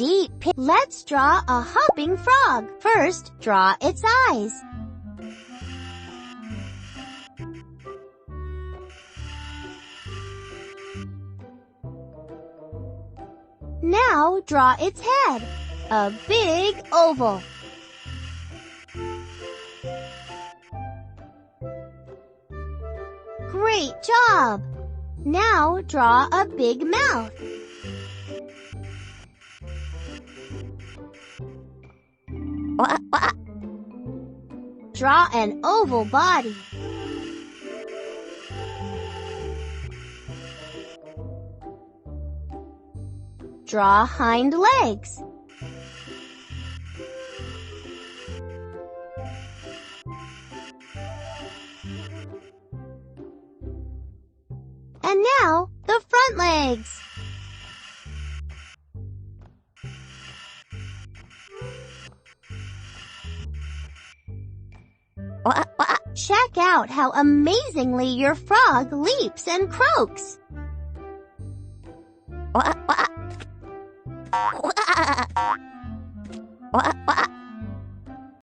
deep pit. Let's draw a hopping frog. First, draw its eyes. Now draw its head, a big oval. Great job! Now draw a big mouth. Draw an oval body. Draw hind legs. And now, the front legs. Check out how amazingly your frog leaps and croaks.